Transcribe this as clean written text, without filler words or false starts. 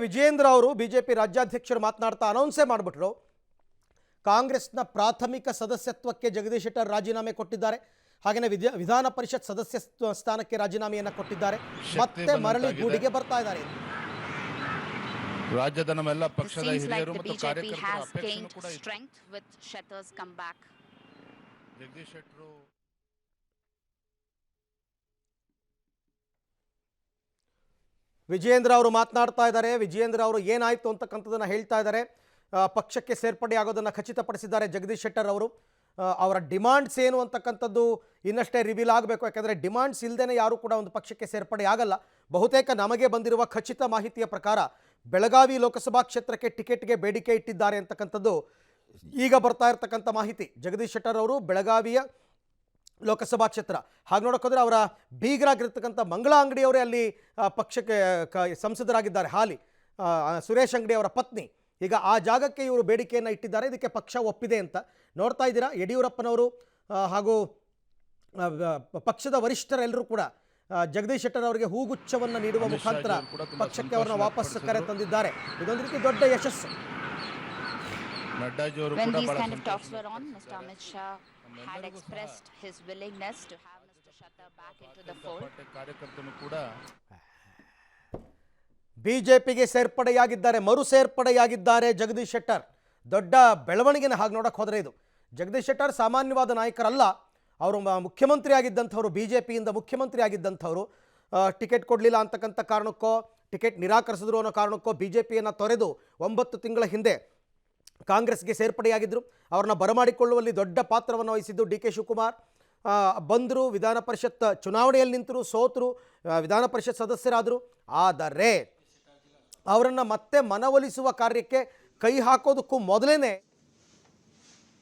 ವಿಜಯೇಂದ್ರ ಅವರು ಬಿಜೆಪಿ ರಾಜ್ಯಾಧ್ಯಕ್ಷರು ಮಾತನಾಡ್ತಾ ಅನೌನ್ಸೇ ಮಾಡಿಬಿಟ್ರು. ಕಾಂಗ್ರೆಸ್ನ ಪ್ರಾಥಮಿಕ ಸದಸ್ಯತ್ವಕ್ಕೆ ಜಗದೀಶ್ ಶೆಟ್ಟರ್ ರಾಜೀನಾಮೆ ಕೊಟ್ಟಿದ್ದಾರೆ. ಹಾಗೆಯೇ ವಿಧಾನ ಪರಿಷತ್ ಸದಸ್ಯ ಸ್ಥಾನಕ್ಕೆ ರಾಜೀನಾಮೆಯನ್ನು ಕೊಟ್ಟಿದ್ದಾರೆ. ಮತ್ತೆ ಮರಳಿ ಗೂಡಿಗೆ ಬರ್ತಾ ಇದ್ದಾರೆ. ರಾಜ್ಯದ ನಮ್ಮೆಲ್ಲ ಪಕ್ಷದ ಹಿರಿಯರು ಮತ್ತು ಕಾರ್ಯಕರ್ತರ ಅಪೇಕ್ಷೆಯೂ ಕೂಡ ಜಗದೀಶ್ ಶೆಟ್ಟರು ವಿಜಯೇಂದ್ರ ಅವರು ಮಾತನಾಡ್ತಾ ಇದ್ದಾರೆ. ವಿಜಯೇಂದ್ರ ಅವರು ಏನಾಯಿತು ಅಂತಕ್ಕಂಥದ್ದನ್ನು ಹೇಳ್ತಾ ಇದ್ದಾರೆ. ಪಕ್ಷಕ್ಕೆ ಸೇರ್ಪಡೆ ಆಗೋದನ್ನು ಖಚಿತಪಡಿಸಿದ್ದಾರೆ ಜಗದೀಶ್ ಶೆಟ್ಟರ್ ಅವರು. ಅವರ ಡಿಮಾಂಡ್ಸ್ ಏನು ಅಂತಕ್ಕಂಥದ್ದು ಇನ್ನಷ್ಟೇ ರಿವೀಲ್ ಆಗಬೇಕು. ಯಾಕೆಂದರೆ ಡಿಮಾಂಡ್ಸ್ ಇಲ್ಲದೇ ಯಾರೂ ಕೂಡ ಒಂದು ಪಕ್ಷಕ್ಕೆ ಸೇರ್ಪಡೆ ಆಗಲ್ಲ. ಬಹುತೇಕ ನಮಗೆ ಬಂದಿರುವ ಖಚಿತ ಮಾಹಿತಿಯ ಪ್ರಕಾರ ಬೆಳಗಾವಿ ಲೋಕಸಭಾ ಕ್ಷೇತ್ರಕ್ಕೆ ಟಿಕೆಟ್ಗೆ ಬೇಡಿಕೆ ಇಟ್ಟಿದ್ದಾರೆ ಅಂತಕ್ಕಂಥದ್ದು ಈಗ ಬರ್ತಾ ಇರತಕ್ಕಂಥ ಮಾಹಿತಿ. ಜಗದೀಶ್ ಶೆಟ್ಟರ್ ಅವರು ಬೆಳಗಾವಿಯ ಲೋಕಸಭಾ ಕ್ಷೇತ್ರ ಹಾಗೆ ನೋಡೋಕ್ಕೋದ್ರೆ ಅವರ ಬೀಗರಾಗಿರ್ತಕ್ಕಂಥ ಮಂಗಳಾ ಅಂಗಡಿಯವರೇ ಅಲ್ಲಿ ಪಕ್ಷಕ್ಕೆ ಸಂಸದರಾಗಿದ್ದಾರೆ. ಹಾಲಿ ಸುರೇಶ್ ಅಂಗಡಿ ಅವರ ಪತ್ನಿ. ಈಗ ಆ ಜಾಗಕ್ಕೆ ಇವರು ಬೇಡಿಕೆಯನ್ನು ಇಟ್ಟಿದ್ದಾರೆ. ಇದಕ್ಕೆ ಪಕ್ಷ ಒಪ್ಪಿದೆ ಅಂತ ನೋಡ್ತಾ ಇದ್ದೀರಾ. ಯಡಿಯೂರಪ್ಪನವರು ಹಾಗೂ ಪಕ್ಷದ ವರಿಷ್ಠರೆಲ್ಲರೂ ಕೂಡ ಜಗದೀಶ್ ಶೆಟ್ಟರ್ ಅವರಿಗೆ ಹೂಗುಚ್ಛವನ್ನು ನೀಡುವ ಮುಖಾಂತರ ಪಕ್ಷಕ್ಕೆ ಅವರನ್ನ ವಾಪಸ್ ಕರೆ ತಂದಿದ್ದಾರೆ. ಇದೊಂದು ರೀತಿ ದೊಡ್ಡ ಯಶಸ್ಸು. When these kind of talks were on, Mr. Amit Shah had expressed his willingness to have Mr. Shettar back into the fold. ಬಿಜೆಪಿಗೆ ಸೇರ್ಪಡೆಯಾಗಿದ್ದಾರೆ, ಮರು ಸೇರ್ಪಡೆಯಾಗಿದ್ದಾರೆ ಜಗದೀಶ್ ಶೆಟ್ಟರ್. ದೊಡ್ಡ ಬೆಳವಣಿಗೆನ ಹಾಗೆ ನೋಡಕ್ಕೆ ಹೋದರೆ ಇದು. ಜಗದೀಶ್ ಶೆಟ್ಟರ್ ಸಾಮಾನ್ಯವಾದ ನಾಯಕರಲ್ಲ. ಅವರು ಮುಖ್ಯಮಂತ್ರಿ ಆಗಿದ್ದಂಥವ್ರು, ಬಿಜೆಪಿಯಿಂದ ಮುಖ್ಯಮಂತ್ರಿ ಆಗಿದ್ದಂಥವ್ರು. ಟಿಕೆಟ್ ಕೊಡಲಿಲ್ಲ ಅಂತಕ್ಕಂಥ ಕಾರಣಕ್ಕೋ, ಟಿಕೆಟ್ ನಿರಾಕರಿಸಿದ್ರು ಅನ್ನೋ ಕಾರಣಕ್ಕೋ ಬಿಜೆಪಿಯನ್ನು ತೊರೆದು 9 ತಿಂಗಳ ಹಿಂದೆ ಕಾಂಗ್ರೆಸ್ಗೆ ಸೇರ್ಪಡೆಯಾಗಿದ್ದರು. ಅವ್ರನ್ನ ಬರಮಾಡಿಕೊಳ್ಳುವಲ್ಲಿ ದೊಡ್ಡ ಪಾತ್ರವನ್ನು ವಹಿಸಿದ್ದು ಡಿ ಕೆ ಶಿವಕುಮಾರ್. ಬಂದರು, ವಿಧಾನ ಪರಿಷತ್ ಚುನಾವಣೆಯಲ್ಲಿ ನಿಂತರು, ಸೋತರು, ವಿಧಾನ ಪರಿಷತ್ ಸದಸ್ಯರಾದರು. ಆದರೆ ಅವರನ್ನು ಮತ್ತೆ ಮನವೊಲಿಸುವ ಕಾರ್ಯಕ್ಕೆ ಕೈ ಹಾಕೋದಕ್ಕೂ ಮೊದಲೇ